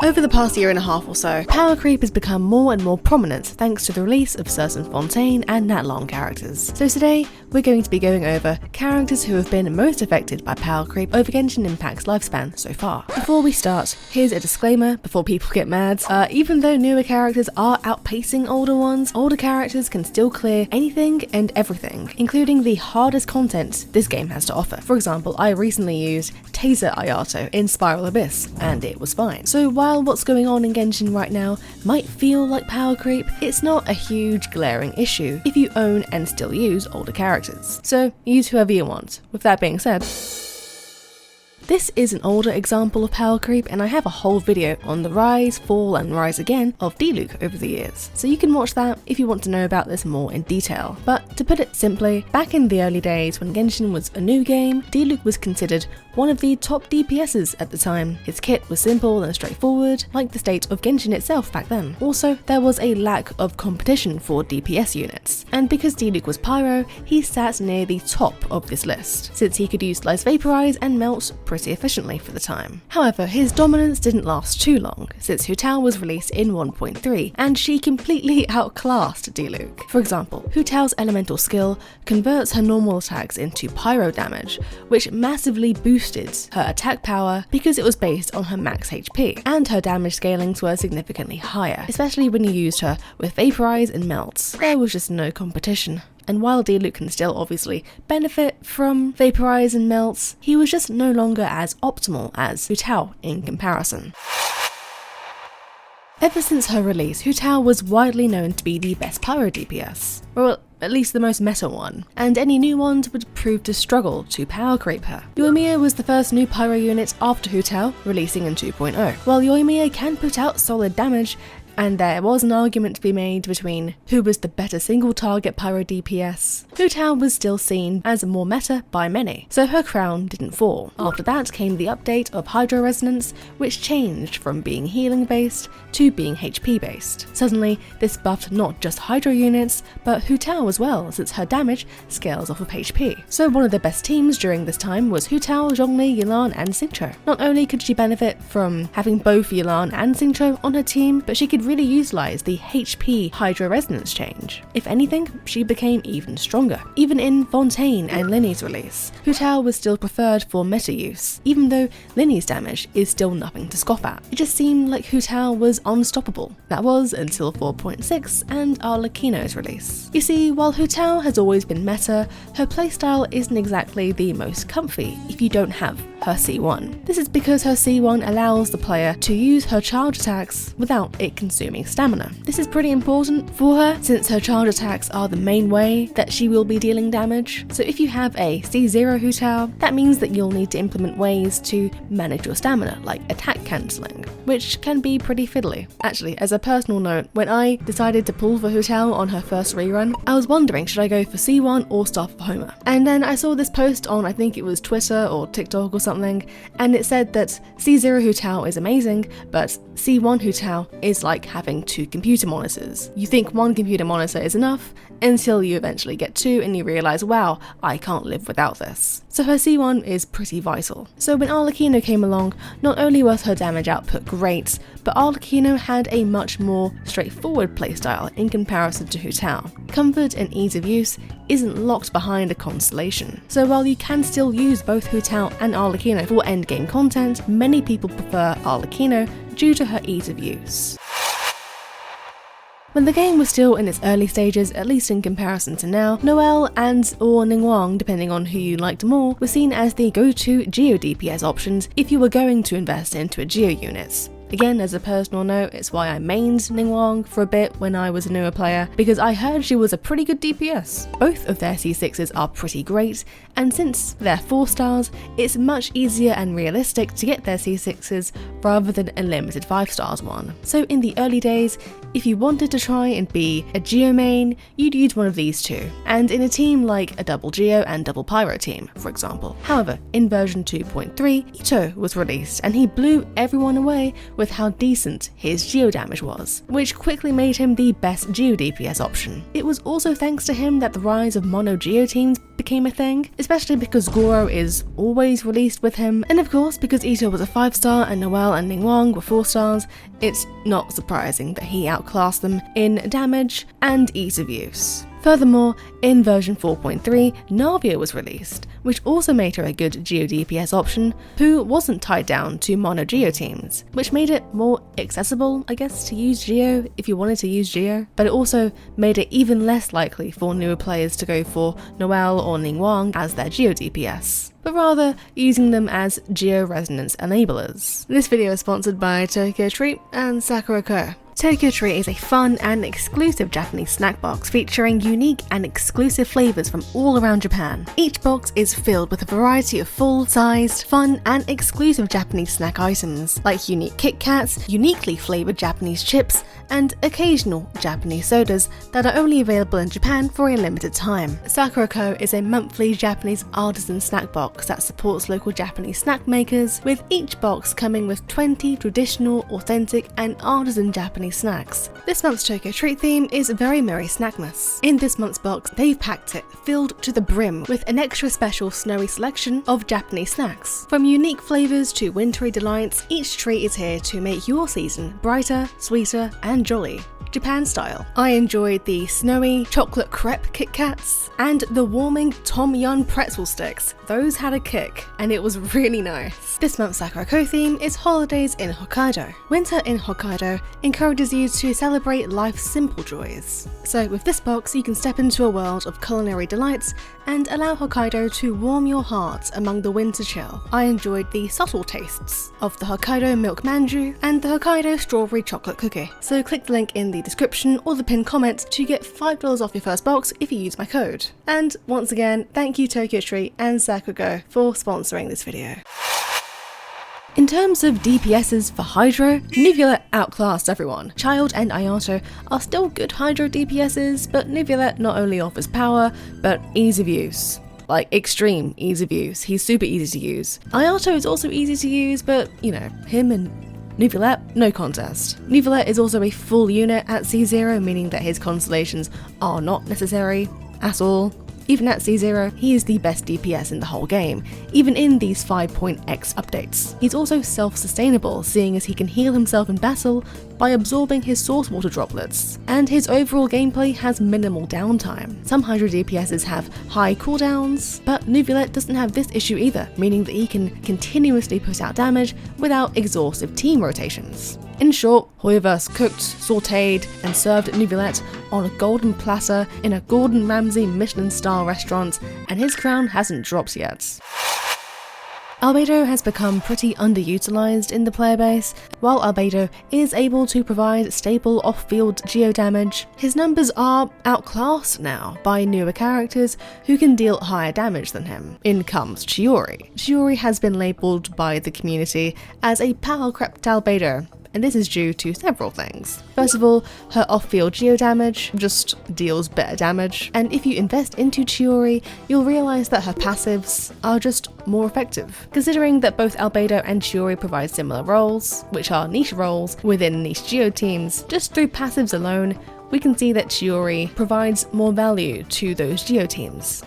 Over the past year and a half or so, power creep has become more and more prominent thanks to the release of certain Fontaine and Ninggaung characters. So today, we're going to be going over characters who have been most affected by power creep over Genshin Impact's lifespan so far. Before we start, here's a disclaimer before people get mad. Even though newer characters are outpacing older ones, older characters can still clear anything and everything, including the hardest content this game has to offer. For example, I recently used Taser Ayato in Spiral Abyss, and it was fine. So while what's going on in Genshin right now might feel like power creep, it's not a huge glaring issue if you own and still use older characters. So use whoever you want. With that being said, this is an older example of power creep, and I have a whole video on the rise, fall, and rise again of Diluc over the years, so you can watch that if you want to know about this more in detail. But to put it simply, back in the early days when Genshin was a new game, Diluc was considered one of the top DPSs at the time. His kit was simple and straightforward, like the state of Genshin itself back then. Also, there was a lack of competition for DPS units, and because Diluc was pyro, he sat near the top of this list, since he could use Slice Vaporize and Melt pretty efficiently for the time. However, his dominance didn't last too long, since Hu Tao was released in 1.3, and she completely outclassed Diluc. For example, Hu Tao's elemental skill converts her normal attacks into pyro damage, which massively boosted her attack power because it was based on her max HP, and her damage scalings were significantly higher, especially when you used her with Vaporize and Melts. There was just no competition. And while Diluc can still obviously benefit from Vaporize and Melts, he was just no longer as optimal as Hu Tao in comparison. Ever since her release, Hu Tao was widely known to be the best pyro DPS, well, at least the most meta one, and any new ones would prove to struggle to power creep her. Yoimiya was the first new pyro unit after Hu Tao, releasing in 2.0. While Yoimiya can put out solid damage, and there was an argument to be made between who was the better single target pyro DPS, Hu Tao was still seen as more meta by many, so her crown didn't fall. After that came the update of Hydro Resonance, which changed from being healing based to being HP based. Suddenly, this buffed not just Hydro units, but Hu Tao as well, since her damage scales off of HP. So one of the best teams during this time was Hu Tao, Zhongli, Yelan, and Xingqiu. Not only could she benefit from having both Yelan and Xingqiu on her team, but she could really utilize the HP Hydro Resonance change. If anything, she became even stronger. Even in Fontaine and Linny's release, Hu Tao was still preferred for meta use, even though Linny's damage is still nothing to scoff at. It just seemed like Hu Tao was unstoppable. That was until 4.6 and Arlecchino's release. You see, while Hu Tao has always been meta, her playstyle isn't exactly the most comfy if you don't have her C1. This is because her C1 allows the player to use her charge attacks without it consuming stamina. This is pretty important for her since her charge attacks are the main way that she will be dealing damage. So if you have a C0 Hu Tao, that means that you'll need to implement ways to manage your stamina, like attack cancelling, which can be pretty fiddly. Actually, as a personal note, when I decided to pull for Hu Tao on her first rerun, I was wondering should I go for C1 or start for Homer. And then I saw this post on, I think it was Twitter or TikTok or something, and it said that C0 Hu Tao is amazing, but C1 Hu Tao is like having two computer monitors. You think one computer monitor is enough until you eventually get two and you realize, wow, I can't live without this. So her C1 is pretty vital. So when Arlecchino came along, not only was her damage output great, but Arlecchino had a much more straightforward playstyle in comparison to Hu Tao. Comfort and ease of use isn't locked behind a constellation. So while you can still use both Hu Tao and Arlecchino for endgame content, many people prefer Arlecchino due to her ease of use. When the game was still in its early stages, at least in comparison to now, Noelle and or Ninggaung, depending on who you liked more, were seen as the go-to Geo DPS options if you were going to invest into a Geo unit. Again, as a personal note, it's why I mained Ninggaung for a bit when I was a newer player, because I heard she was a pretty good DPS. Both of their C6s are pretty great, and since they're 4 stars, it's much easier and realistic to get their C6s rather than a limited 5 stars one. So in the early days, if you wanted to try and be a Geo main, you'd use one of these two, and in a team like a double Geo and double Pyro team, for example. However, in version 2.3, Ito was released, and he blew everyone away with how decent his Geo damage was, which quickly made him the best Geo DPS option. It was also thanks to him that the rise of mono Geo teams became a thing, especially because Goro is always released with him, and of course because Ito was a 5-star and Noelle and Ninggaung were 4 stars, it's not surprising that he outclassed them in damage and ease of use. Furthermore, in version 4.3, Navia was released, which also made her a good Geo DPS option who wasn't tied down to mono Geo teams, which made it more accessible, I guess, to use Geo if you wanted to use Geo, but it also made it even less likely for newer players to go for Noelle or Ningguang as their Geo DPS, but rather using them as Geo Resonance enablers. This video is sponsored by Tokyo Treat and Sakura Co. Tokyo Treat is a fun and exclusive Japanese snack box featuring unique and exclusive flavors from all around Japan. Each box is filled with a variety of full-sized, fun and exclusive Japanese snack items, like unique Kit Kats, uniquely flavored Japanese chips, and occasional Japanese sodas that are only available in Japan for a limited time. Sakura Co is a monthly Japanese artisan snack box that supports local Japanese snack makers, with each box coming with 20 traditional, authentic and artisan Japanese snacks. This month's Tokyo Treat theme is Very Merry Snackmas. In this month's box, they've packed it filled to the brim with an extra special snowy selection of Japanese snacks. From unique flavors to wintry delights, each treat is here to make your season brighter, sweeter, and jolly, Japan style. I enjoyed the snowy chocolate crepe Kit Kats and the warming Tom Yum pretzel sticks. Those had a kick and it was really nice. This month's Sakura Co theme is Holidays in Hokkaido. Winter in Hokkaido encourages you to celebrate life's simple joys. So with this box you can step into a world of culinary delights and allow Hokkaido to warm your heart among the winter chill. I enjoyed the subtle tastes of the Hokkaido milk manju and the Hokkaido strawberry chocolate cookie. So click the link in the description or the pinned comment to get $5 off your first box if you use my code. And once again, thank you Tokyo Treat and Sakura Co for sponsoring this video. In terms of DPSs for Hydro, Nuvula outclassed everyone. Child and Ayato are still good Hydro DPSs, but Nuvula not only offers power, but ease of use. Like, extreme ease of use. He's super easy to use. Ayato is also easy to use, but, you know, him and Nuvula, no contest. Nuvula is also a full unit at C0, meaning that his constellations are not necessary at all. Even at C0, he is the best DPS in the whole game, even in these 5.x updates. He's also self-sustainable, seeing as he can heal himself in battle by absorbing his source water droplets, and his overall gameplay has minimal downtime. Some Hydro DPSs have high cooldowns, but Nuvula doesn't have this issue either, meaning that he can continuously put out damage without exhaustive team rotations. In short, Hoiverse cooked, sautéed, and served Nuvulette on a golden platter in a Gordon Ramsay Michelin-star restaurant, and his crown hasn't dropped yet. Albedo has become pretty underutilized in the player base. While Albedo is able to provide stable off-field geo damage, his numbers are outclassed now by newer characters who can deal higher damage than him. In comes Chiori. Chiori has been labelled by the community as a powercrept Albedo, and this is due to several things. First of all, her off-field geo damage just deals better damage, and if you invest into Chiori, you'll realise that her passives are just more effective. Considering that both Albedo and Chiori provide similar roles, which are niche roles within niche geo teams, just through passives alone, we can see that Chiori provides more value to those geo teams.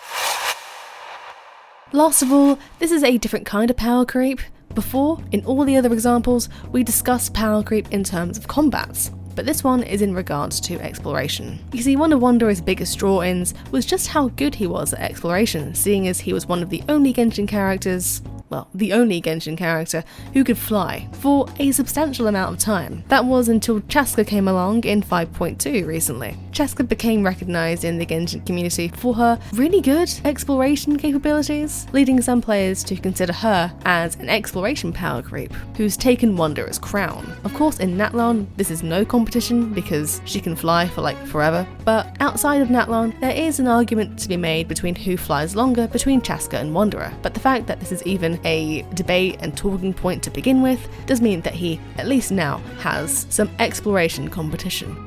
Last of all, this is a different kind of power creep. Before, in all the other examples, we discussed power creep in terms of combats, but this one is in regards to exploration. You see, one of Wanderer's biggest draw-ins was just how good he was at exploration, seeing as he was one of the only Genshin characters, well, the only Genshin character who could fly for a substantial amount of time. That was until Chaska came along in 5.2 recently. Chaska became recognised in the Genshin community for her really good exploration capabilities, leading some players to consider her as an exploration power creep who's taken Wanderer's crown. Of course, in Natlan, this is no competition because she can fly for like forever, but outside of Natlan, there is an argument to be made between who flies longer between Chaska and Wanderer, but the fact that this is even a debate and talking point to begin with does mean that he, at least now, has some exploration competition.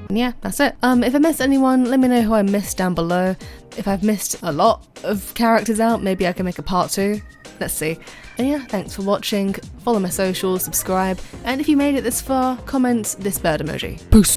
And yeah, that's it. If I missed anyone, let me know who I missed down below. If I've missed a lot of characters out, maybe I can make a part 2. Let's see. And yeah, thanks for watching. Follow my socials, subscribe, and if you made it this far, comment this bird emoji. Peace.